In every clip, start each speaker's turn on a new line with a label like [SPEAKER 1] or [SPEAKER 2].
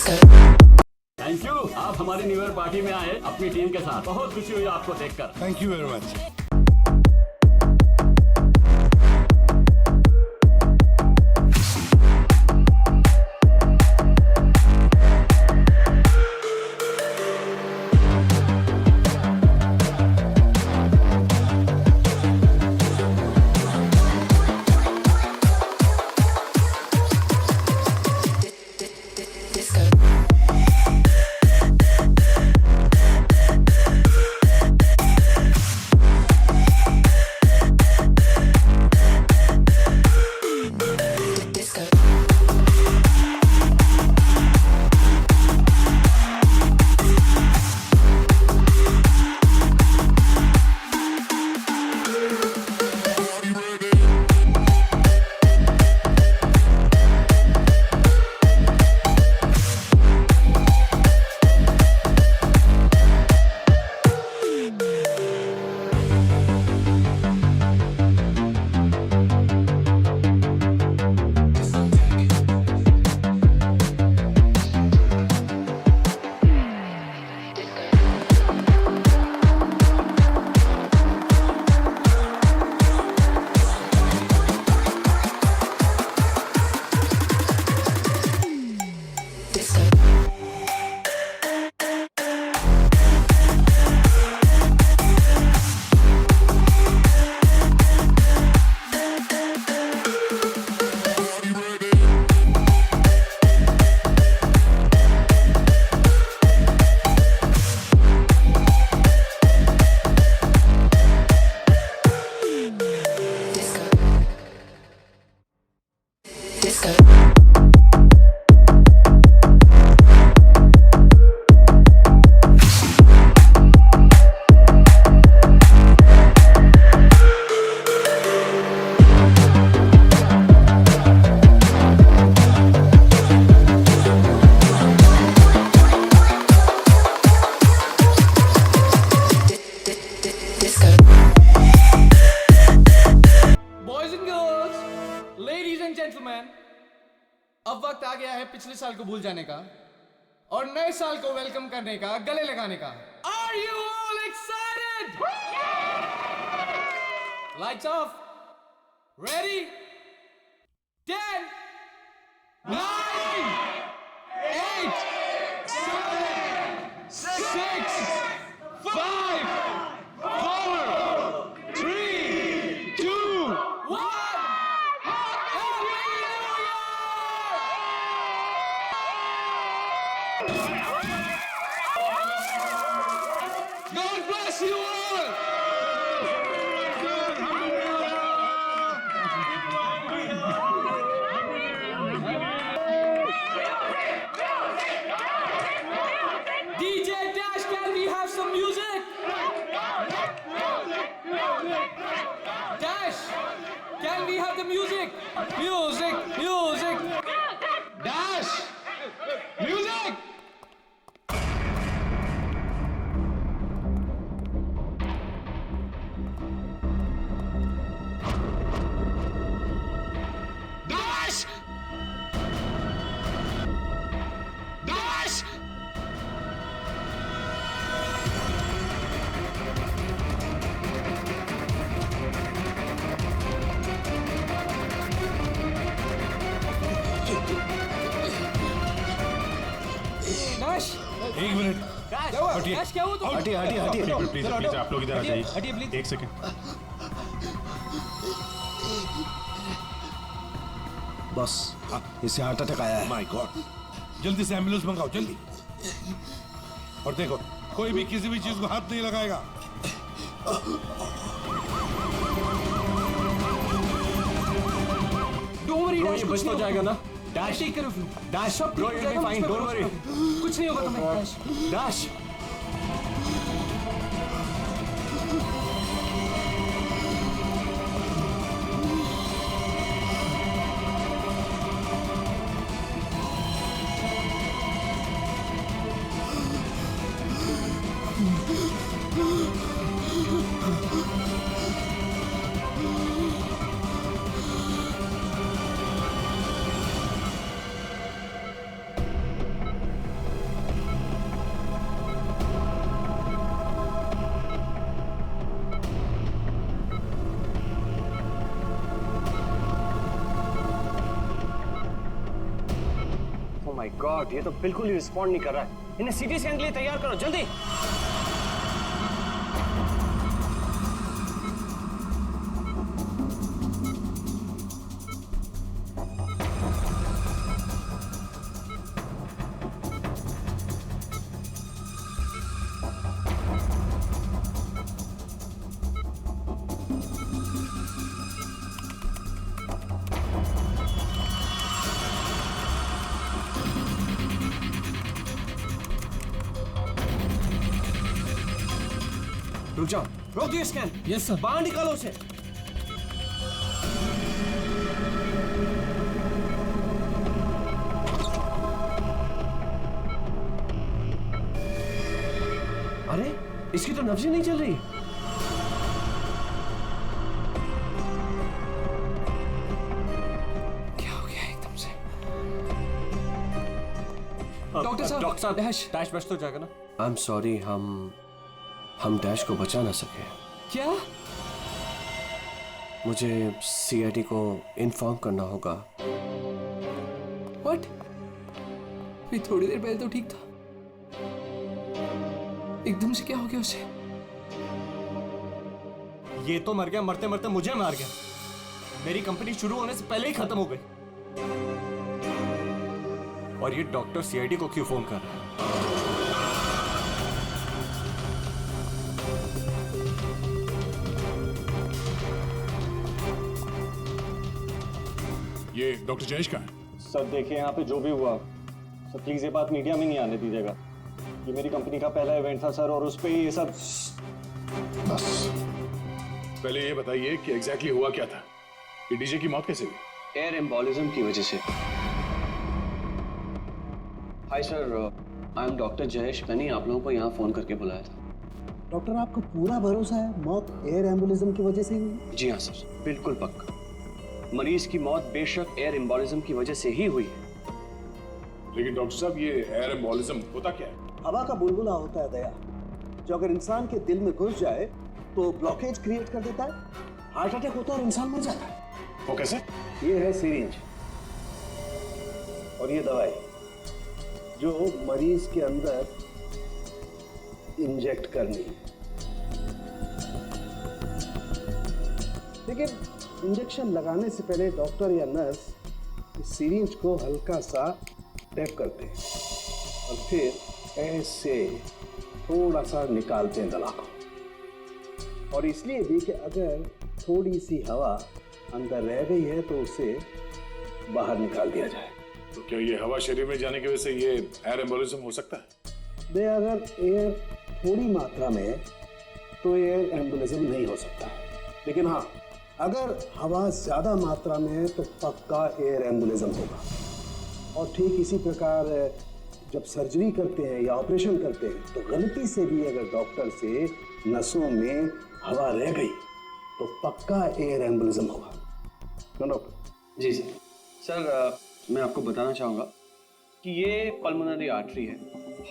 [SPEAKER 1] Thank you, आप हमारी new year party में आए अपनी टीम के साथ। बहुत खुशी हुई आपको देखकर।
[SPEAKER 2] Thank you very much.
[SPEAKER 3] अब वक्त आ गया है पिछले साल को भूल जाने का और नए साल को वेलकम करने का, गले लगाने का। Are you all excited? Lights off. Ready? 10, 9, 8, 7, 6, 5, 4, 3, 2, 1. God bless you all! DJ Dash, can we have some music? Dash, can we have the music? Music, music! Dash! Music! Dash! Dash! Dash!
[SPEAKER 2] एक minute. हटिए।
[SPEAKER 3] Dash, क्या हुआ तुम?
[SPEAKER 2] हटिए हटिए हटिए।
[SPEAKER 4] Please please आप लोग इधर आ जाइए।
[SPEAKER 3] हटिए प्लीज।
[SPEAKER 4] एक सेकंड।
[SPEAKER 5] बस इसे हार्ट अटैक आया है।
[SPEAKER 2] माय गॉड, जल्दी से एम्बुलेंस मंगाओ जल्दी। और देखो कोई भी किसी भी चीज को हाथ नहीं लगाएगा।
[SPEAKER 3] Don't worry,
[SPEAKER 1] Bro,
[SPEAKER 3] Dash,
[SPEAKER 1] ये
[SPEAKER 3] कुछ
[SPEAKER 1] बच
[SPEAKER 3] नहीं
[SPEAKER 1] तो जाएगा
[SPEAKER 3] होगा।
[SPEAKER 1] ना? Dash,
[SPEAKER 3] Take care of you.
[SPEAKER 1] Dash,
[SPEAKER 3] सब
[SPEAKER 1] bro,
[SPEAKER 3] ठीक
[SPEAKER 1] you'll be
[SPEAKER 3] हो
[SPEAKER 1] fine.
[SPEAKER 3] जाएगा,
[SPEAKER 1] Don't worry.
[SPEAKER 3] कुछ नहीं होगा तुम्हें, Dash।
[SPEAKER 1] Dash.
[SPEAKER 6] माय गॉड, ये तो बिल्कुल ही रिस्पॉन्ड नहीं कर रहा है। इन्हें सीटी स्कैन के लिए तैयार करो जल्दी। रुक जाओ, रोक दिए स्कैन।
[SPEAKER 3] Yes sir.
[SPEAKER 6] बाहर निकालो उसे। अरे इसकी तो नब्ज ही नहीं चल रही।
[SPEAKER 3] क्या हो गया एकदम से?
[SPEAKER 1] डॉक्टर साहब
[SPEAKER 3] डैश।
[SPEAKER 1] डैश बच तो जाएगा ना?
[SPEAKER 6] आई एम सॉरी, हम डैश को बचा ना सके।
[SPEAKER 3] क्या?
[SPEAKER 6] मुझे सीआईडी को इन्फॉर्म करना होगा।
[SPEAKER 3] व्हाट? अभी थोड़ी देर पहले तो ठीक था, एकदम से क्या हो गया उसे?
[SPEAKER 1] ये तो मर गया, मरते मरते मुझे मार गया। मेरी कंपनी शुरू होने से पहले ही खत्म हो गई। और ये डॉक्टर सीआईडी को क्यों फोन कर रहा है?
[SPEAKER 4] ये डॉक्टर जयेश का है?
[SPEAKER 7] सर देखिए, यहाँ पे जो भी हुआ सर, प्लीज ये बात मीडिया में नहीं आने दीजिएगा। ये मेरी कंपनी का पहला इवेंट था सर, और उस पे ये सब।
[SPEAKER 4] बस पहले ये बताइए कि एग्जैक्टली हुआ क्या था? ये डीजे की मौत कैसे हुई?
[SPEAKER 6] एयर एम्बोलिज्म की वजह से। Hi sir, I am doctor Jayesh. मैंने आप लोगों को यहाँ फोन करके बुलाया था।
[SPEAKER 5] डॉक्टर, आपको पूरा भरोसा है मौत एयर एम्बुलिज्म की वजह से ही हुई?
[SPEAKER 6] जी हाँ सर, बिल्कुल पक्का। मरीज की मौत बेशक एयर एम्बोलिज्म की वजह से ही हुई है।
[SPEAKER 4] लेकिन डॉक्टर साहब, ये एयर एम्बोलिज्म होता क्या है?
[SPEAKER 5] हवा का बुलबुला होता है दया, जो अगर इंसान के दिल में घुस जाए तो ब्लॉकेज क्रिएट कर देता है, हार्ट अटैक होता है और इंसान मर जाता है।
[SPEAKER 4] वो कैसे?
[SPEAKER 5] ये है सिरिंज और ये दवाई जो मरीज के अंदर इंजेक्ट करनी है। लेकिन इंजेक्शन लगाने से पहले डॉक्टर या नर्स इस सिरिंज को हल्का सा टैप करते हैं और फिर ऐसे थोड़ा सा निकालते हैं दवा को। और इसलिए भी कि अगर थोड़ी सी हवा अंदर रह गई है तो उसे बाहर निकाल दिया जाए।
[SPEAKER 4] तो क्या ये हवा शरीर में जाने की वजह से ये एयर एम्बोलिज्म हो सकता है?
[SPEAKER 5] अगर एयर थोड़ी मात्रा में है तो एयर एम्बुलिज्म नहीं हो सकता है, लेकिन हाँ, अगर हवा ज्यादा मात्रा में है तो पक्का एयर एम्बुलिज्म होगा। और ठीक इसी प्रकार जब सर्जरी करते हैं या ऑपरेशन करते हैं तो गलती से भी अगर डॉक्टर से नसों में हवा रह गई तो पक्का एयर एम्बुलिज्म होगा ना डॉक्टर?
[SPEAKER 6] जी सर। सर, मैं आपको बताना चाहूँगा कि ये पल्मोनरी आर्टरी है,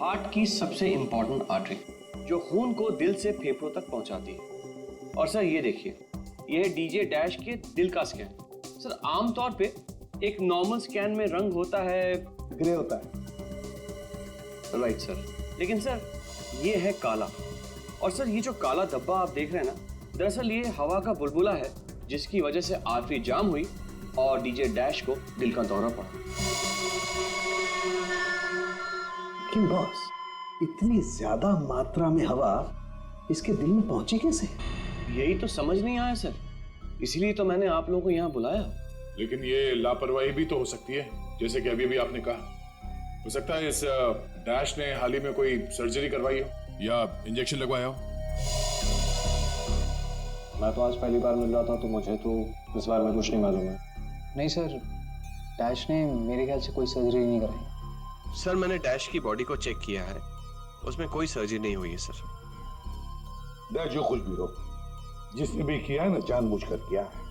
[SPEAKER 6] हार्ट की सबसे इम्पॉर्टेंट आर्टरी, जो खून को दिल से फेफड़ों तक पहुँचाती है। और सर ये देखिए, ये है डीजे डैश के दिल का स्कैन। सर, आमतौर पे एक नॉर्मल स्कैन में रंग होता है,
[SPEAKER 5] ग्रे होता है।
[SPEAKER 6] राइट सर, लेकिन सर ये है काला। और सर ये जो काला धब्बा आप देख रहे हैं ना, दरअसल ये हवा का बुलबुला है, जिसकी वजह से आर्टरी जाम हुई और डीजे डैश को दिल का दौरा पड़ा।
[SPEAKER 5] लेकिन बॉस, इतनी ज्यादा मात्रा में हवा इसके दिल में पहुंची कैसे?
[SPEAKER 6] यही तो समझ नहीं आया सर, इसलिए तो मैंने आप लोगों को यहाँ बुलाया।
[SPEAKER 4] लेकिन ये लापरवाही भी तो हो सकती है, जैसे कि अभी भी आपने कहा। हो सकता है इस डैश ने हाल ही में कोई सर्जरी करवाई हो या इंजेक्शन लगवाया हो।
[SPEAKER 7] मैं तो आज पहली बार मिल रहा था, तो मुझे तो इस बारे में कुछ नहीं मालूम है।
[SPEAKER 8] नहीं सर, डैश ने मेरे ख्याल से कोई सर्जरी नहीं कराई।
[SPEAKER 6] सर, मैंने डैश की बॉडी को चेक किया है, उसमें कोई सर्जरी नहीं हुई है सर।
[SPEAKER 2] जो कुछ भी हो, जिसने भी किया है ना, जानबूझकर किया है।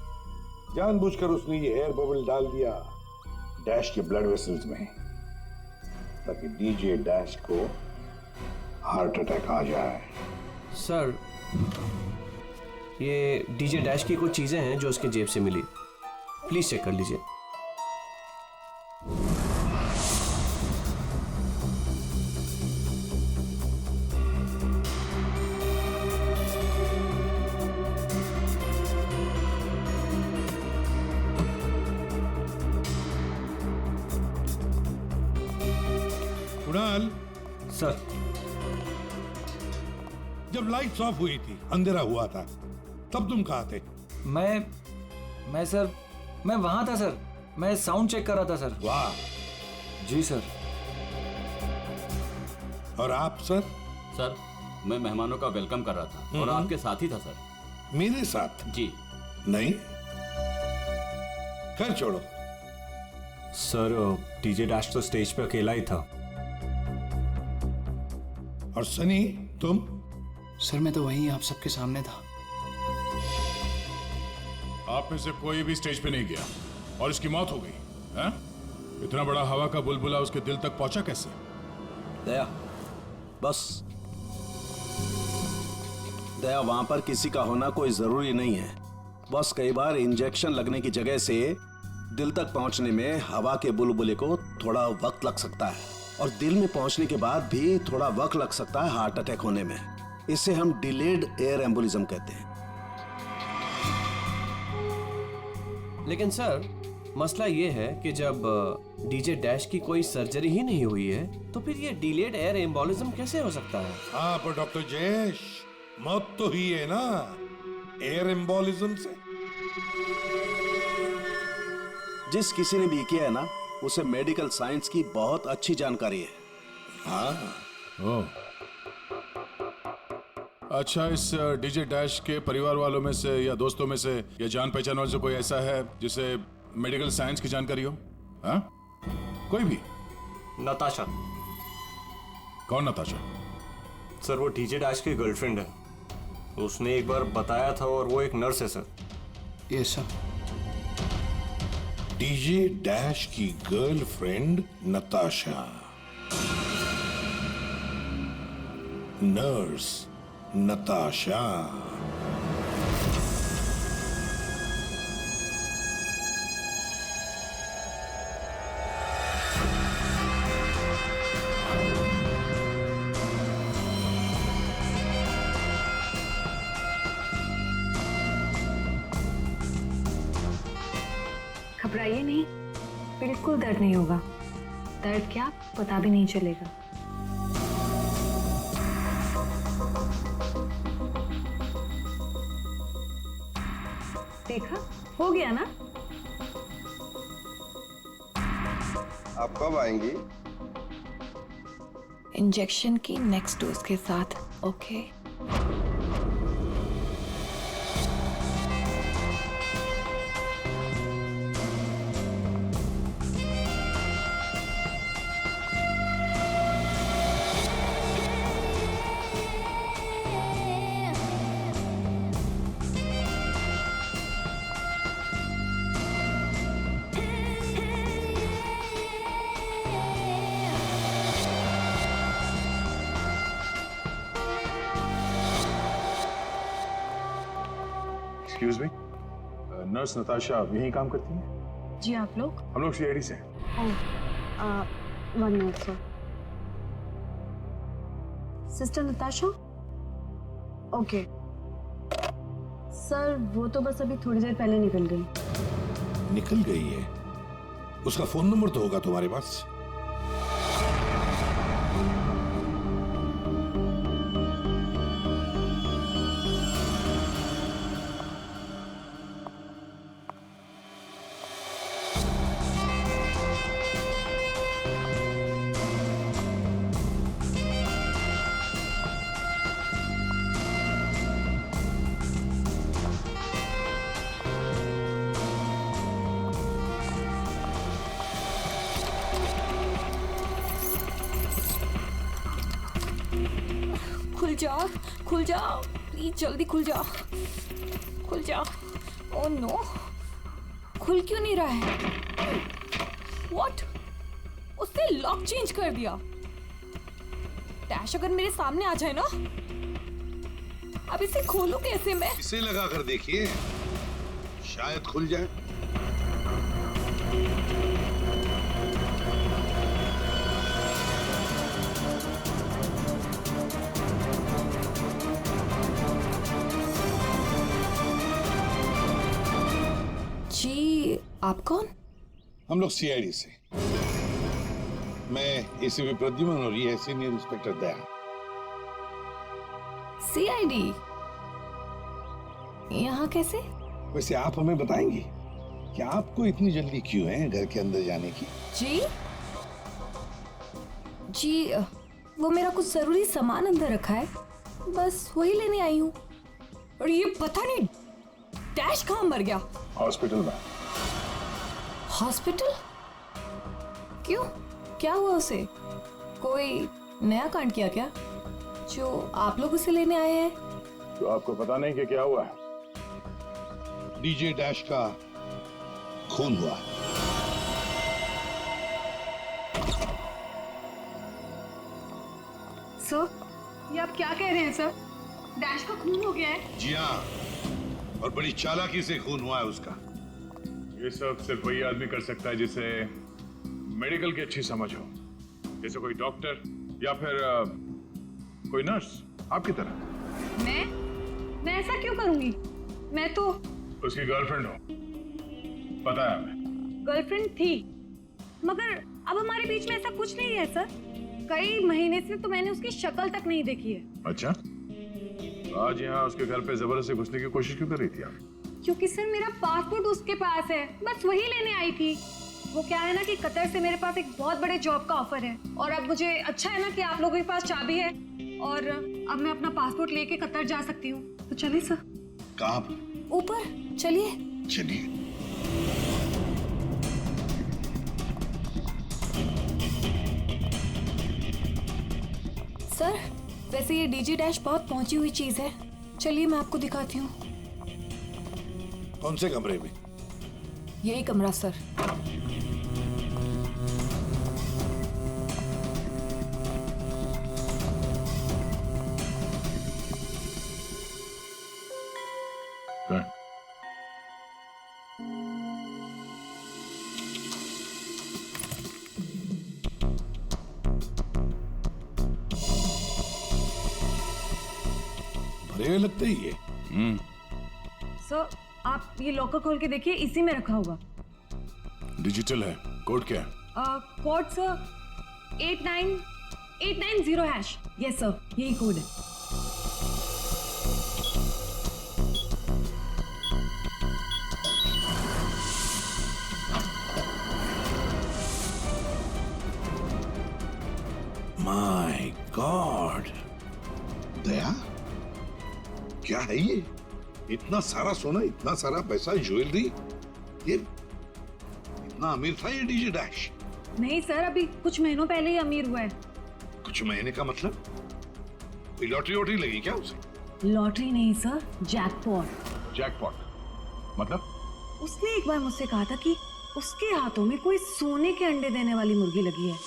[SPEAKER 2] जानबूझकर उसने ये एयर बबल डाल दिया डैश के ब्लड वेसल्स में, ताकि डीजे डैश को हार्ट अटैक आ जाए।
[SPEAKER 6] सर, ये डीजे डैश की कुछ चीजें हैं जो उसके जेब से मिली, प्लीज चेक कर लीजिए।
[SPEAKER 2] कुणाल,
[SPEAKER 9] सर।
[SPEAKER 2] जब लाइट्स ऑफ हुई थी, अंधेरा हुआ था, तब तुम कहाँ थे?
[SPEAKER 9] मैं सर, मैं वहां था सर। मैं साउंड चेक कर रहा था सर।
[SPEAKER 2] वाह।
[SPEAKER 9] जी सर।
[SPEAKER 2] और आप सर?
[SPEAKER 1] सर, मैं मेहमानों का वेलकम कर रहा था और आपके साथ ही था सर।
[SPEAKER 2] मेरे साथ?
[SPEAKER 1] जी
[SPEAKER 2] नहीं, खैर छोड़ो।
[SPEAKER 7] सर, डीजे डैश तो स्टेज पे अकेला ही था।
[SPEAKER 2] और सनी, तुम?
[SPEAKER 8] सर मैं तो वहीं आप सबके सामने था।
[SPEAKER 4] आप में से कोई भी स्टेज पे नहीं गया और इसकी मौत हो गई है? इतना बड़ा हवा का बुलबुला उसके दिल तक पहुंचा कैसे?
[SPEAKER 10] दया, बस दया, वहां पर किसी का होना कोई जरूरी नहीं है। बस कई बार इंजेक्शन लगने की जगह से दिल तक पहुंचने में हवा के बुलबुले को थोड़ा वक्त लग सकता है, और दिल में पहुंचने के बाद भी थोड़ा वक्त लग सकता है हार्ट अटैक होने में। इसे हम डिलेड एयर एम्बोलिज्म कहते हैं।
[SPEAKER 6] लेकिन सर, मसला ये है कि जब डीजे डैश की कोई सर्जरी ही नहीं हुई है तो फिर ये डिलेड एयर एम्बोलिज्म कैसे हो सकता है?
[SPEAKER 2] हाँ, पर डॉक्टर जयेश, मौत तो हुई है ना एयर एम्बोलिज्म से।
[SPEAKER 10] जिस किसी ने भी किया है ना, उसे मेडिकल साइंस की बहुत अच्छी जानकारी है।
[SPEAKER 2] हाँ।
[SPEAKER 4] ओह, अच्छा, इस डीजे डैश के परिवार वालों में से या दोस्तों में से या जान पहचान वालों से कोई ऐसा है जिसे मेडिकल साइंस की जानकारी हो? हाँ, कोई भी?
[SPEAKER 7] नताशा।
[SPEAKER 4] कौन नताशा?
[SPEAKER 7] सर, वो डीजे डैश की गर्लफ्रेंड है। उसने एक बार बताया था, और वो एक नर्स है sir.
[SPEAKER 8] Yes sir.
[SPEAKER 2] DJ dash की गर्लफ्रेंड नताशा, नर्स नताशा।
[SPEAKER 11] घबराइए नहीं, बिल्कुल दर्द नहीं होगा। दर्द क्या, पता भी नहीं चलेगा। देखा, हो गया ना?
[SPEAKER 12] आप कब आएंगी?
[SPEAKER 11] इंजेक्शन की नेक्स्ट डोज के साथ। Okay.
[SPEAKER 4] Excuse me, nurse Natasha यहीं काम करती है?
[SPEAKER 11] जी, आप लोग?
[SPEAKER 4] हम लोग सीआईडी से हैं।
[SPEAKER 11] One minute sir. Sister Natasha? Okay sir, वो तो बस अभी थोड़ी देर पहले निकल गई।
[SPEAKER 2] निकल गई है? उसका फोन नंबर तो होगा तुम्हारे पास?
[SPEAKER 11] खुल जाओ प्लीज, जल्दी खुल जाओ, खुल जाओ। ओह नो, खुल क्यों नहीं रहा है? व्हाट? उसने लॉक चेंज कर दिया। डैश अगर मेरे सामने आ जाए ना, अब इसे खोलूं कैसे मैं?
[SPEAKER 2] इसे लगा कर देखिए, शायद खुल जाए।
[SPEAKER 11] जी, आप कौन?
[SPEAKER 2] हम लोग सीआईडी से। मैं एसीपी प्रद्युमन और ये है सीनियर इंस्पेक्टर दया।
[SPEAKER 11] सीआईडी यहाँ कैसे?
[SPEAKER 2] वैसे आप हमें बताएंगी कि आपको इतनी जल्दी क्यों है घर के अंदर जाने की?
[SPEAKER 11] जी वो मेरा कुछ जरूरी सामान अंदर रखा है, बस वही लेने आई हूँ। और ये पता नहीं डैश कहाँ मर गया?
[SPEAKER 4] हॉस्पिटल में।
[SPEAKER 11] हॉस्पिटल? क्यों, क्या हुआ उसे? कोई नया कांड किया क्या जो आप लोग उसे लेने आए हैं?
[SPEAKER 4] तो आपको पता नहीं कि क्या हुआ है?
[SPEAKER 2] डीजे डैश का खून हुआ।
[SPEAKER 11] सर, ये आप क्या कह रहे हैं सर? डैश का खून हो गया है?
[SPEAKER 2] जी हाँ, और बड़ी चालाकी से खून हुआ है उसका।
[SPEAKER 4] ये सब सिर्फ वही आदमी कर सकता है जिसे मेडिकल की अच्छी समझ हो, जैसे कोई डॉक्टर या फिर कोई नर्स आपकी तरह।
[SPEAKER 11] मैं ऐसा क्यों करूंगी? मैं तो
[SPEAKER 4] उसकी गर्लफ्रेंड हो, पता है हमें।
[SPEAKER 11] गर्लफ्रेंड थी, मगर अब हमारे बीच में ऐसा कुछ नहीं है सर। कई महीने से तो मैंने उसकी शक्ल तक नहीं देखी है।
[SPEAKER 4] अच्छा, आज यहाँ उसके घर पे जबरदस्ती घुसने की कोशिश क्यों कर रही थी आप?
[SPEAKER 11] क्योंकि सर मेरा पासपोर्ट उसके पास है, बस वही लेने आई थी। वो क्या है ना कि कतर से मेरे पास एक बहुत बड़े जॉब का ऑफर है, और अब मुझे अच्छा है ना कि आप लोगों के पास चाबी है, और अब मैं अपना पासपोर्ट लेके कतर जा सकती हूँ। तो चलिए सर।
[SPEAKER 2] कहाँ पर?
[SPEAKER 11] ऊपर चलिए।
[SPEAKER 2] चलिए।
[SPEAKER 11] सर, वैसे ये डीजी डैश बहुत पहुंची हुई चीज है, चलिए मैं आपको दिखाती हूँ।
[SPEAKER 2] कौन से कमरे में?
[SPEAKER 11] यही कमरा सर।
[SPEAKER 2] भरे हुए लगते ही ये।
[SPEAKER 11] सर, आप ये लॉकर खोल के देखिए, इसी में रखा होगा।
[SPEAKER 4] डिजिटल है, कोड क्या है?
[SPEAKER 11] Code sir 89890#। यस सर, यही कोड है।
[SPEAKER 2] माय गॉड, दया क्या है ये? इतना सारा सोना, इतना सारा पैसा, ज्वेलरी, ये इतना अमीर था ये डीजे डैश?
[SPEAKER 11] नहीं सर, अभी कुछ महीनों पहले ही अमीर हुआ है।
[SPEAKER 2] कुछ महीने का मतलब? कोई लॉटरी वॉटरी लगी क्या उसे?
[SPEAKER 11] लॉटरी नहीं सर, जैकपॉट।
[SPEAKER 4] जैकपॉट मतलब?
[SPEAKER 11] उसने एक बार मुझसे कहा था कि उसके हाथों में कोई सोने के अंडे देने वाली मुर्गी लगी है,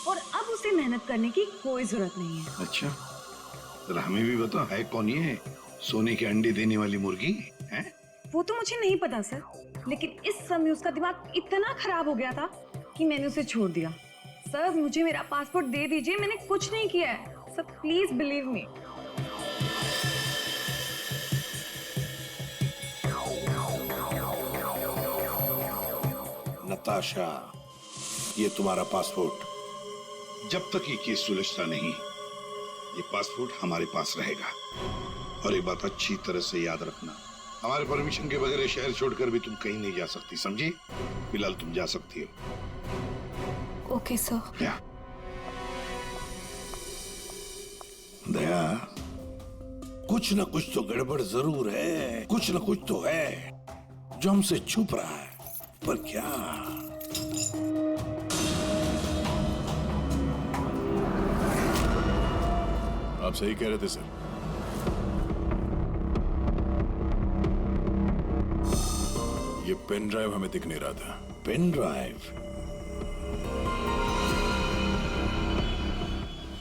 [SPEAKER 11] और अब उसे मेहनत करने की कोई जरूरत नहीं है।
[SPEAKER 2] अच्छा, जरा हमें भी बता, है कौन ये सोने के अंडे देने वाली मुर्गी है?
[SPEAKER 11] वो तो मुझे नहीं पता सर, लेकिन इस समय उसका दिमाग इतना खराब हो गया था कि मैंने उसे छोड़ दिया। सर, मुझे मेरा पासपोर्ट दे दीजिए, मैंने कुछ नहीं किया है sir, please believe me.
[SPEAKER 2] Natasha, ये तुम्हारा पासपोर्ट, जब तक ये केस सुलझता नहीं, ये पासपोर्ट हमारे पास रहेगा। और एक बात अच्छी तरह से याद रखना, हमारे परमिशन के बगैर शहर छोड़कर भी तुम कहीं नहीं जा सकती, समझी? फिलहाल तुम जा सकती हो।
[SPEAKER 11] Okay sir.
[SPEAKER 2] क्या? दया, कुछ ना कुछ तो गड़बड़ जरूर है, कुछ ना कुछ तो है जो हमसे छुप रहा है, पर क्या?
[SPEAKER 4] आप सही कह रहे थे सर। ये पेन ड्राइव हमें दिख नहीं रहा था।
[SPEAKER 2] Pen drive?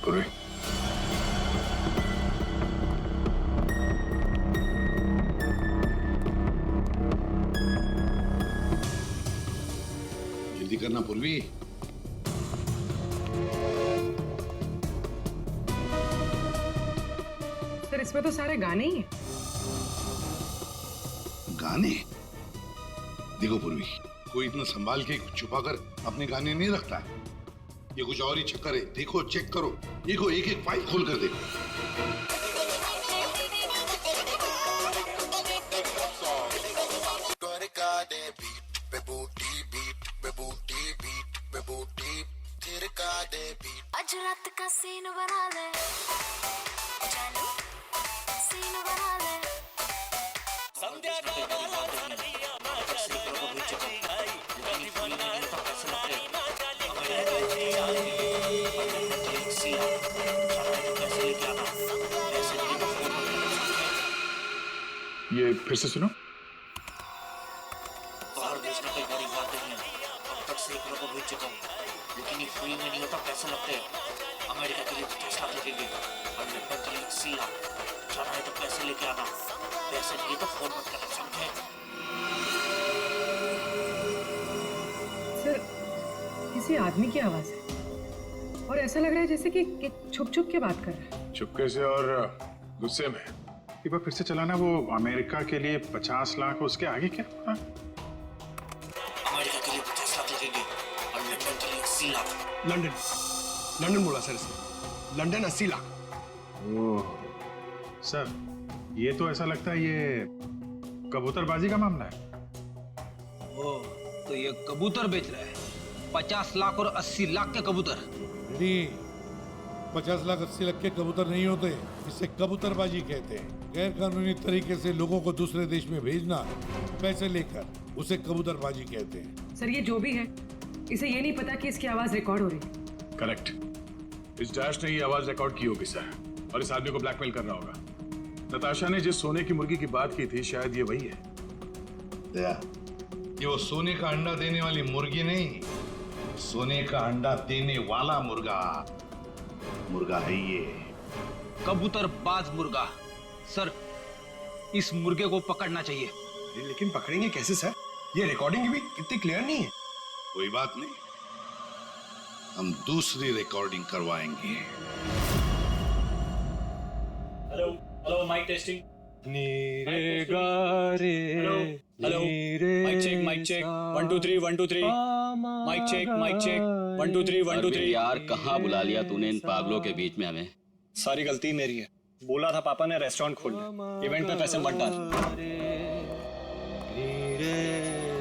[SPEAKER 4] पूरे
[SPEAKER 2] जल्दी करना पूर्वी।
[SPEAKER 13] सर, इसमें तो सारे गाने ही हैं।
[SPEAKER 2] गाने? देखो पूर्वी, कोई इतना संभाल के छुपाकर अपने गाने नहीं रखता है। ये कुछ और ही चक्कर है। देखो, चेक करो, देखो, एक एक फाइल खोल कर देखो।
[SPEAKER 14] आज रात का सीन बना ले, जानू सीन बना ले। संध्या
[SPEAKER 4] ये फिर से सुनो।
[SPEAKER 14] बाहर भेजना कोई बड़ी बात नहीं है। अब तक सैकड़ों को भेज चुका हूँ, लेकिन ये फ्री में नहीं होता, पैसे लगते हैं। अमेरिका के लिए 50 लाख लगेंगे और लंदन के लिए 80 लाख। जाना है तो पैसे लेके आना, पैसे नहीं तो फोन मत करना, समझे?
[SPEAKER 13] सर, किसी आदमी की आवाज है और ऐसा लग रहा है जैसे कि छुप छुप के बात कर रहा है।
[SPEAKER 4] चुपके से और गुस्से में। एक बार फिर से चलाना। वो अमेरिका के लिए 50 लाख, उसके आगे क्या होता?
[SPEAKER 14] अमेरिका के लिए 50 लाख लगेंगे और लंदन के लिए 80 लाख।
[SPEAKER 5] लंदन बोला सर इसने। लंदन 80 लाख।
[SPEAKER 4] ओह सर, ये तो ऐसा लगता है ये कबूतरबाजी का मामला है।
[SPEAKER 15] ओह, तो ये कबूतर बेच रहा है। 50 लाख और 80 लाख के कबूतर।
[SPEAKER 2] 50 लाख 80 लाख के कबूतर नहीं होते, इसे कबूतरबाजी कहते हैं। गैर कानूनी तरीके से लोगों को दूसरे देश में भेजना पैसे लेकर, उसे कबूतरबाजी कहते हैं।
[SPEAKER 13] सर, ये जो भी है, इसे ये नहीं पता कि इसकी आवाज रिकॉर्ड हो रही है।
[SPEAKER 4] करेक्ट। इस डैश ने ये आवाज रिकॉर्ड की होगी सर, और इस आदमी को ब्लैकमेल कर रहा होगा। नताशा ने जिस सोने की मुर्गी की बात की थी, शायद ये वही है।
[SPEAKER 2] ये वो सोने का अंडा देने वाली मुर्गी नहीं, सोने का अंडा देने वाला मुर्गा है ये।
[SPEAKER 15] कबूतर बाज मुर्गा। सर, इस मुर्गे को पकड़ना चाहिए।
[SPEAKER 5] लेकिन पकड़ेंगे कैसे सर? ये रिकॉर्डिंग भी इतनी क्लियर नहीं है।
[SPEAKER 2] कोई बात नहीं, हम दूसरी रिकॉर्डिंग करवाएंगे।
[SPEAKER 1] Hello hello, mic testing.
[SPEAKER 7] नीरे गारे,
[SPEAKER 1] hello, mic check 1 2 3 1 2 3। Mic check 1 2 3 1 2 3।
[SPEAKER 16] यार, कहाँ बुला लिया तूने इन पागलों के बीच में हमें?
[SPEAKER 7] सारी गलती मेरी है। बोला था पापा ने रेस्टोरेंट खोलना, इवेंट पे पैसे मत डाल।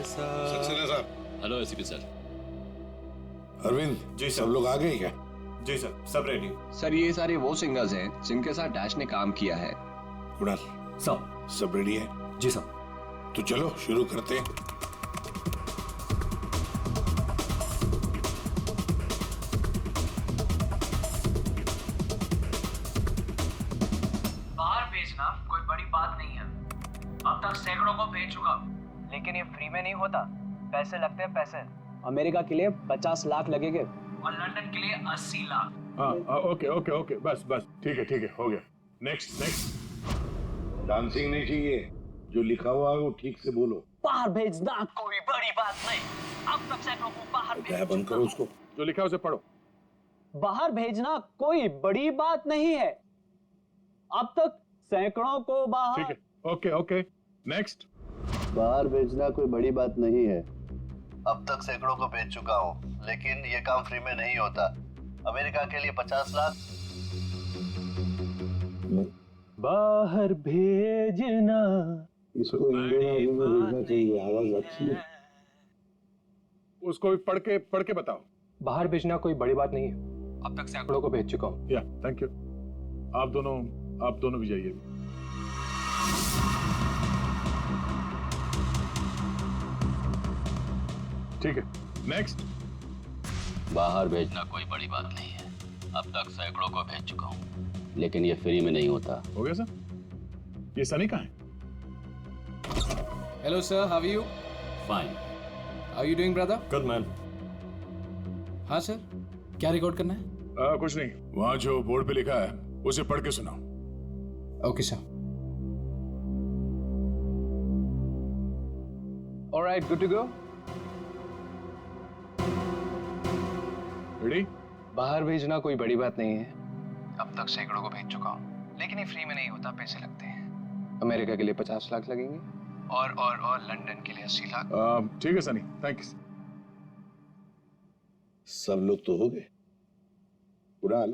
[SPEAKER 2] सक्सेना साहब।
[SPEAKER 16] Hello ACP sir.
[SPEAKER 2] Arvind ji, सब लोग आ गए क्या?
[SPEAKER 7] जी सर, सब रेडी।
[SPEAKER 6] सर, ये सारे वो सिंगर्स हैं जिनके साथ डैश ने काम किया है।
[SPEAKER 2] कुणाल, सब रेडी है?
[SPEAKER 9] जी साहब।
[SPEAKER 2] तो चलो शुरू करते हैं।
[SPEAKER 17] बाहर भेजना कोई बड़ी बात नहीं है। अब तक सैकड़ों को भेज चुका, लेकिन ये फ्री में नहीं होता, पैसे लगते हैं, पैसे।
[SPEAKER 6] अमेरिका के लिए 50 लाख लगेंगे
[SPEAKER 17] और लंदन के लिए 80 लाख।
[SPEAKER 4] हाँ, ओके, बस ठीक है, हो गया। नेक्स्ट।
[SPEAKER 2] डांसिंग नहीं चाहिए, जो लिखा हुआ है वो ठीक से बोलो।
[SPEAKER 17] बाहर भेजना कोई बड़ी बात नहीं। अब तक सैकड़ों को बाहर भेज
[SPEAKER 2] बंद करो उसको।
[SPEAKER 4] जो लिखा है उसे पढ़ो।
[SPEAKER 6] बाहर भेजना कोई बड़ी बात नहीं है। अब तक सैकड़ों को बाहर।
[SPEAKER 4] ठीक है, ओके। नेक्स्ट।
[SPEAKER 12] बाहर भेजना कोई बड़ी बात नहीं है। अब तक सैकड़ों को भेज चुका हूँ, लेकिन ये काम फ्री में नहीं होता। अमेरिका के लिए 50 लाख।
[SPEAKER 7] बाहर भेजना।
[SPEAKER 2] इसको इंडियन में भेजना चाहिए, आवाज अच्छी है।
[SPEAKER 4] उसको भी पढ़ के बताओ।
[SPEAKER 15] बाहर भेजना कोई बड़ी बात नहीं है। अब तक सैकड़ों को भेज चुका हूँ।
[SPEAKER 4] या, थैंक यू। आप दोनों भी जाइए। ठीक है, नेक्स्ट।
[SPEAKER 16] बाहर भेजना कोई बड़ी बात नहीं है। अब तक सैकड़ों को भेज चुका हूँ, लेकिन ये फ्री में नहीं होता।
[SPEAKER 4] हो गया सर। ये सनी कहाँ है?
[SPEAKER 3] Hello sir, how are you?
[SPEAKER 1] Fine.
[SPEAKER 3] How you doing brother?
[SPEAKER 7] Good man.
[SPEAKER 3] हाँ सर, क्या रिकॉर्ड करना है?
[SPEAKER 4] कुछ नहीं, वहाँ जो बोर्ड पे लिखा है उसे पढ़ के सुनाओ।
[SPEAKER 3] Okay sir.
[SPEAKER 6] Alright, good to go.
[SPEAKER 4] Ready?
[SPEAKER 6] बाहर भेजना कोई बड़ी बात नहीं है। अब तक सैकड़ों को भेज चुका हूँ, लेकिन ये फ्री में नहीं होता, पैसे लगते हैं। अमेरिका के लिए 50 लाख लगेंगे और लंदन के लिए 80 लाख।
[SPEAKER 4] ठीक है सनी, थैंक्स।
[SPEAKER 2] सब लोग तो हो गए। कुणाल,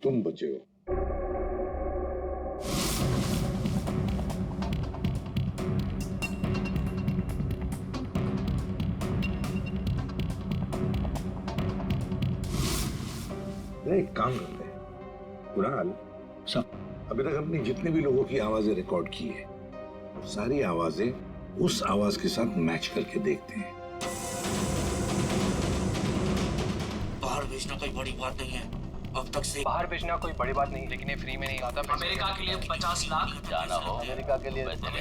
[SPEAKER 2] तुम बचे हो। एक काम करते हैं कुणाल, अभी तक हमने जितने भी लोगों की आवाजें रिकॉर्ड की है, सारी आवाजें उस आवाज के साथ मैच करके देखते हैं।
[SPEAKER 14] बाहर भेजना कोई बड़ी बात नहीं है। अब तक से
[SPEAKER 17] बाहर भेजना कोई बड़ी बात नहीं, लेकिन ये फ्री में नहीं आता।
[SPEAKER 14] अमेरिका के लिए 50 लाख
[SPEAKER 16] जाना हो
[SPEAKER 12] अमेरिका के लिए
[SPEAKER 17] 50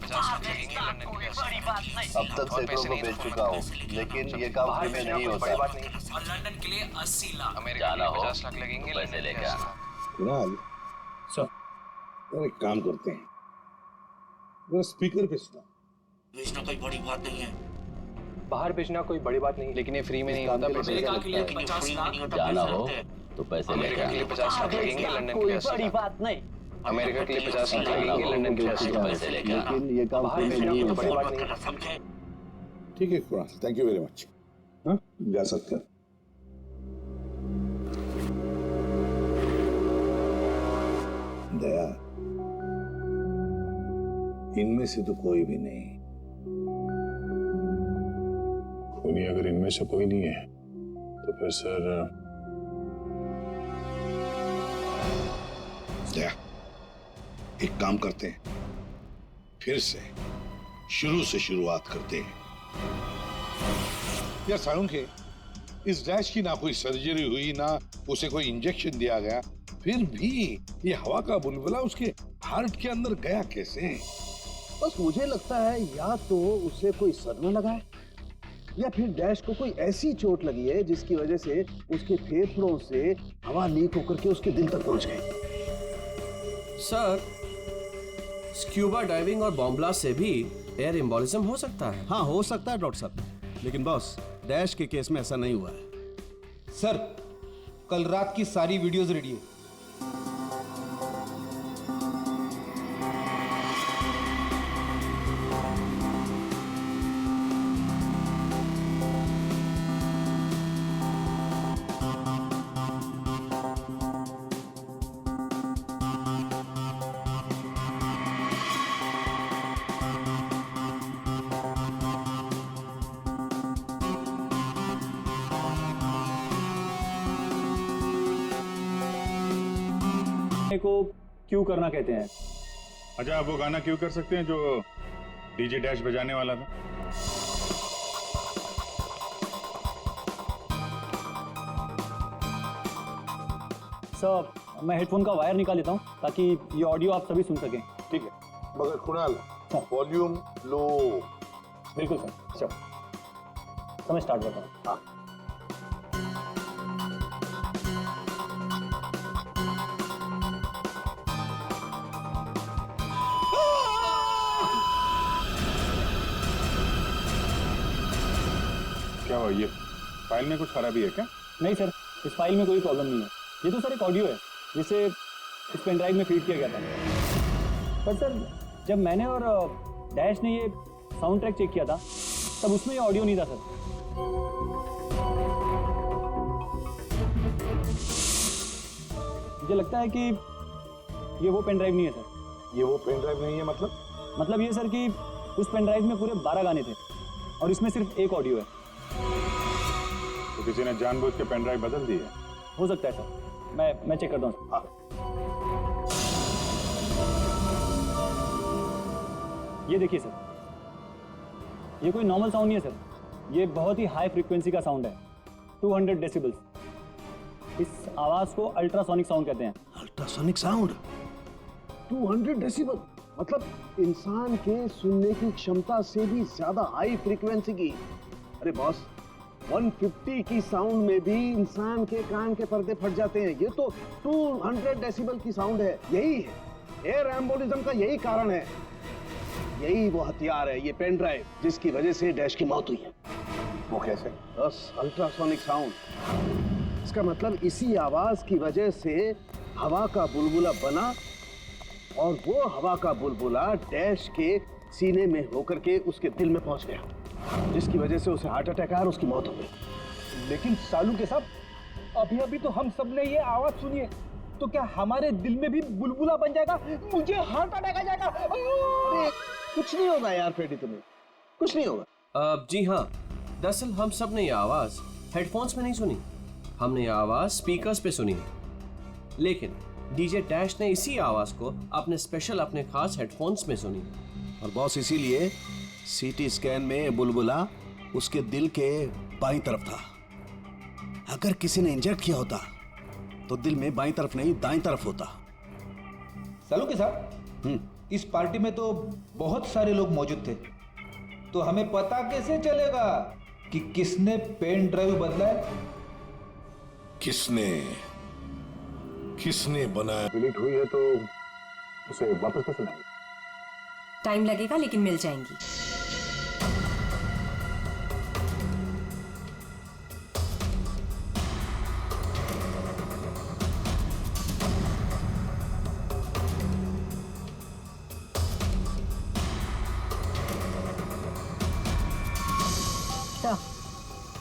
[SPEAKER 17] लाख लगेंगे, लंदन के लिए 80।
[SPEAKER 12] अब तक सैकड़ों को बेच चुका हूँ, लेकिन ये काम फ्री में नहीं होता।
[SPEAKER 14] और लंदन के लिए 80 लाख।
[SPEAKER 17] अमेरिका के लिए 50 लाख लगेंगे,
[SPEAKER 16] पैसे लेके आना।
[SPEAKER 2] कुणाल, एक काम करते हैं, जरा स्पीकर पे सुना।
[SPEAKER 14] भेजना कोई बड़ी बात नहीं है।
[SPEAKER 17] बाहर भेजना कोई बड़ी बात नहीं, लेकिन ये फ्री में नहीं होता।
[SPEAKER 14] अमेरिका के लिए 50 लाख।
[SPEAKER 16] जाना हो तो पैसे लेके
[SPEAKER 17] अमेरिका के लिए
[SPEAKER 16] आना।
[SPEAKER 17] 50 लाख लगेंगे, लंदन के लिए 80 लाख।
[SPEAKER 14] नहीं।
[SPEAKER 17] अमेरिका के लिए 50 लाख लगेंगे, लंदन के लिए 80 लाख।
[SPEAKER 16] पैसे लेके आना।
[SPEAKER 12] लेकिन ये काम
[SPEAKER 17] बाहर
[SPEAKER 12] फ्री में
[SPEAKER 17] भेजना
[SPEAKER 12] नहीं
[SPEAKER 17] कोई
[SPEAKER 12] होता।
[SPEAKER 17] बड़ी बात नहीं।
[SPEAKER 14] समझे?
[SPEAKER 2] ठीक है Kunal, thank you very much. हाँ, जा सकते हैं। दया, इनमें से तो कोई भी नहीं।
[SPEAKER 4] खूनी अगर इनमें से कोई नहीं है तो फिर सर
[SPEAKER 2] दया, एक काम करते हैं, फिर से शुरू से शुरुआत करते हैं। यार साळुंखे, इस डैश की ना कोई सर्जरी हुई, ना उसे कोई इंजेक्शन दिया गया, फिर भी ये हवा का बुलबुला उसके हार्ट के अंदर गया कैसे?
[SPEAKER 5] बस मुझे लगता है या तो उसे कोई सदमा लगा है, या फिर डैश को कोई ऐसी चोट लगी है जिसकी वजह से उसके फेफड़ों से हवा लीक होकर के उसके दिल तक पहुंच गई।
[SPEAKER 3] सर, स्क्यूबा डाइविंग और बॉम्ब ब्लास्ट से भी एयर एम्बोलिज्म हो सकता है।
[SPEAKER 10] हाँ, हो सकता है डॉक्टर साहब, लेकिन बॉस डैश के केस में ऐसा नहीं हुआ है।
[SPEAKER 15] सर, कल रात की सारी वीडियोस रेडी है।
[SPEAKER 7] को क्यों करना कहते हैं?
[SPEAKER 4] अच्छा, आप वो गाना क्यों कर सकते हैं जो डीजे डैश बजाने वाला था?
[SPEAKER 7] सर, मैं हेडफोन का वायर निकाल लेता हूँ ताकि ये ऑडियो आप सभी सुन सकें।
[SPEAKER 2] ठीक है, मगर कुणाल, वॉल्यूम लो।
[SPEAKER 7] बिल्कुल सर। चलो, तो मैं स्टार्ट करता हूँ। हाँ।
[SPEAKER 4] क्या हुआ? ये फाइल में कुछ खराबी है क्या?
[SPEAKER 7] नहीं सर, इस फाइल में कोई प्रॉब्लम नहीं है। ये तो सर एक ऑडियो है जिसे इस पेन ड्राइव में फीड किया गया था। पर सर, जब मैंने और डैश ने ये साउंड ट्रैक चेक किया था तब उसमें ये ऑडियो नहीं था सर। मुझे लगता है कि ये वो पेन ड्राइव नहीं है सर।
[SPEAKER 2] ये वो पेन ड्राइव नहीं है
[SPEAKER 7] मतलब ये सर कि उस पेन ड्राइव में पूरे 12 गाने थे और इसमें सिर्फ एक ऑडियो है।
[SPEAKER 4] तो किसी ने जानबूझ के पेन ड्राइव बदल दी है?
[SPEAKER 7] हो सकता है सर, मैं चेक करता हूँ। ये देखिए सर, ये कोई नॉर्मल साउंड नहीं है सर, ये बहुत ही हाई फ्रीक्वेंसी का साउंड है, 200 डेसिबल्स। इस आवाज को अल्ट्रासोनिक साउंड कहते हैं।
[SPEAKER 5] अल्ट्रासोनिक साउंड 200 डेसिबल, मतलब इंसान के सुनने की क्षमता से भी ज्यादा हाई फ्रीक्वेंसी की। अरे बॉस, 150 की साउंड में भी इंसान के कान के पर्दे फट जाते हैं, ये तो 200 डेसिबल की साउंड है। यही है एयर एम्बोलिज्म का, यही कारण है, यही वो हथियार है, ये पेन ड्राइव जिसकी वजह से डैश की मौत हुई है।
[SPEAKER 2] वो कैसे?
[SPEAKER 5] बस अल्ट्रासोनिक साउंड, इसका मतलब इसी आवाज की वजह से हवा का बुलबुला बना और वो हवा का बुलबुला डैश के सीने में होकर के उसके दिल में पहुंच गया, जिसकी वजह से उसे हार्ट अटैक आया और उसकी मौत हो गई।
[SPEAKER 15] लेकिन सालू के साहब, अभी अभी तो हम सब ने ये आवाज सुनी है, तो क्या हमारे दिल में भी बुलबुला बन जाएगा? मुझे हार्ट अटैक आ जाएगा।
[SPEAKER 6] कुछ नहीं होगा यार फ्रेडी, तुम्हें कुछ नहीं होगा। जी हाँ, दरअसल हम सब ने ये आवाज हेडफोन्स में नहीं सुनी, हमने ये आवाज स्पीकर्स पे सुनी है। लेकिन डीजे डैश ने इसी आवाज को अपने खास हेडफोन्स में सुनी।
[SPEAKER 10] और बॉस इसीलिए सीटी स्कैन में बुलबुला उसके दिल के बाईं तरफ था। अगर किसी ने इंजेक्ट किया होता तो दिल में बाईं तरफ नहीं दाईं तरफ होता।
[SPEAKER 15] सालू के साथ इस पार्टी में तो बहुत सारे लोग मौजूद थे, तो हमें पता कैसे चलेगा कि किसने पेन ड्राइव बदला है?
[SPEAKER 2] किसने बनाया? डिलीट हुई है तो उसे वापस कैसे लाएंगे?
[SPEAKER 18] टाइम लगेगा लेकिन मिल जाएंगी।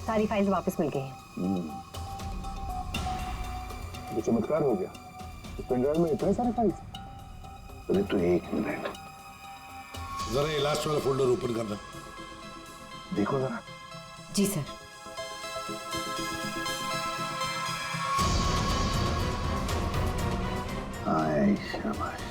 [SPEAKER 19] सारी फाइल्स वापस मिल गई हैं।
[SPEAKER 2] ये चमत्कार हो गया। इस पेनड्राइव में इतने सारे फाइल्स। अरे तो एक मिनट, जरा ये लास्ट वाला फोल्डर ओपन करना, देखो जरा।
[SPEAKER 18] जी सर।
[SPEAKER 2] आए शाबाश।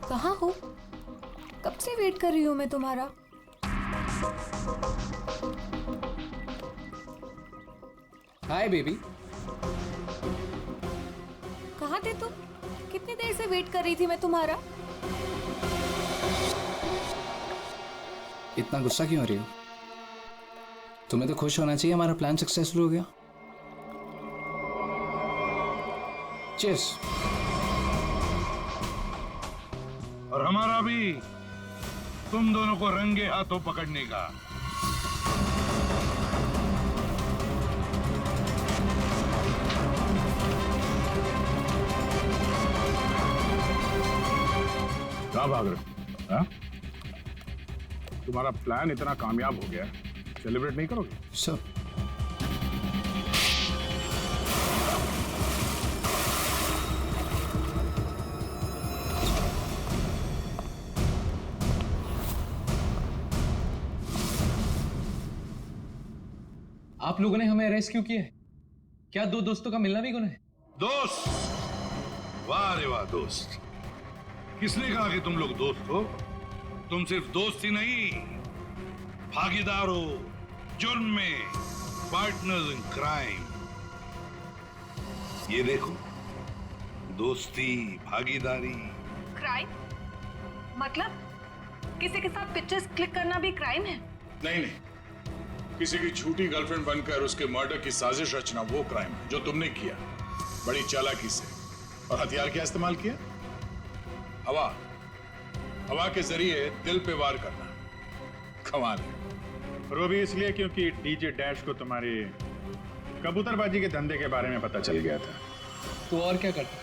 [SPEAKER 11] कहाँ हो? कब से वेट कर रही हूँ मैं तुम्हारा।
[SPEAKER 3] Hi baby.
[SPEAKER 11] कहाँ थे तुम? कितनी देर से वेट कर रही थी मैं तुम्हारा।
[SPEAKER 9] इतना गुस्सा क्यों हो रही हो? तुम्हें तो खुश होना चाहिए, हमारा प्लान सक्सेसफुल हो गया। चीयर्स।
[SPEAKER 4] और हमारा भी तुम दोनों को रंगे हाथों पकड़ने का। कहाँ भाग रहे हो? हाँ? तुम्हारा प्लान इतना कामयाब हो गया, सेलिब्रेट नहीं करोगे?
[SPEAKER 9] सर
[SPEAKER 3] आप लोगों ने हमें अरेस्ट क्यों किया है? क्या दो दोस्तों का मिलना भी गुनाह है?
[SPEAKER 4] दोस्त? वाह रे वाह दोस्त। किसने कहा कि तुम लोग दोस्त हो? तुम सिर्फ दोस्त ही नहीं, भागीदार हो जुर्म में, पार्टनर्स इन क्राइम। ये देखो, दोस्ती, भागीदारी।
[SPEAKER 13] क्राइम? मतलब किसी के साथ पिक्चर्स क्लिक करना भी क्राइम है?
[SPEAKER 4] नहीं नहीं, किसी की झूठी गर्लफ्रेंड बनकर उसके मर्डर की साजिश रचना वो क्राइम है जो तुमने किया, बड़ी चालाकी से। और हथियार क्या इस्तेमाल किया? हवा। हवा के जरिए दिल पे वार करना। कमाल है।
[SPEAKER 20] और वो भी इसलिए क्योंकि डीजे डैश को तुम्हारी कबूतरबाजी के धंधे के बारे में पता चल गया था।
[SPEAKER 3] तो और क्या करता?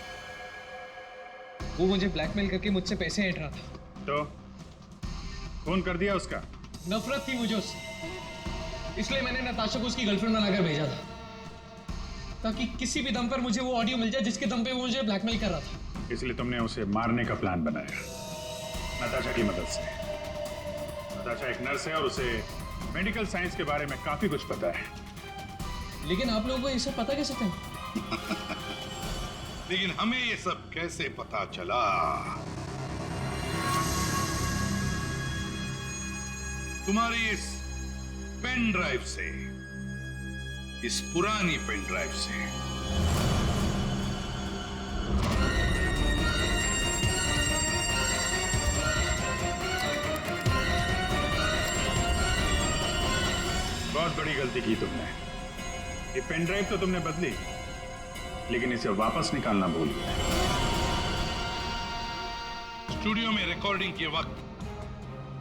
[SPEAKER 3] वो मुझे ब्लैकमेल करके मुझसे पैसे ऐंठ रहा था।
[SPEAKER 20] तो फोन कर दिया उसका?
[SPEAKER 3] नफरत थी मुझे उससे, इसलिए मैंने नताशा को उसकी गर्लफ्रेंड बनाकर भेजा था, ताकि किसी भी दम पर मुझे वो ऑडियो मिल जाए जिसके दम पे वो मुझे ब्लैकमेल कर रहा था।
[SPEAKER 20] इसलिए तुमने उसे मारने का प्लान बनाया नताशा की मदद से। नताशा एक नर्स है और उसे मेडिकल साइंस के बारे में काफी कुछ पता है।
[SPEAKER 3] लेकिन आप लोगों को ये सब पता कैसे था?
[SPEAKER 4] लेकिन हमें ये सब कैसे पता चला? तुम्हारी इस पेन ड्राइव से, इस पुरानी पेन ड्राइव से।
[SPEAKER 20] बहुत बड़ी गलती की तुमने। ये पेन ड्राइव तो तुमने बदली, लेकिन इसे वापस निकालना भूल गए।
[SPEAKER 4] स्टूडियो में रिकॉर्डिंग के वक्त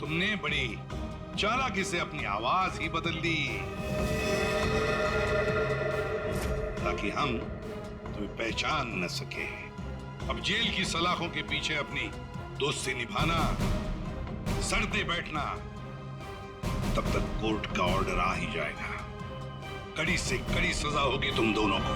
[SPEAKER 4] तुमने बड़ी चालाकी से अपनी आवाज ही बदल दी, ताकि हम तुम्हें पहचान न सके। अब जेल की सलाखों के पीछे अपनी दोस्ती निभाना, सड़ते बैठना, तब तक कोर्ट का ऑर्डर आ ही जाएगा। कड़ी से कड़ी सजा होगी तुम दोनों को।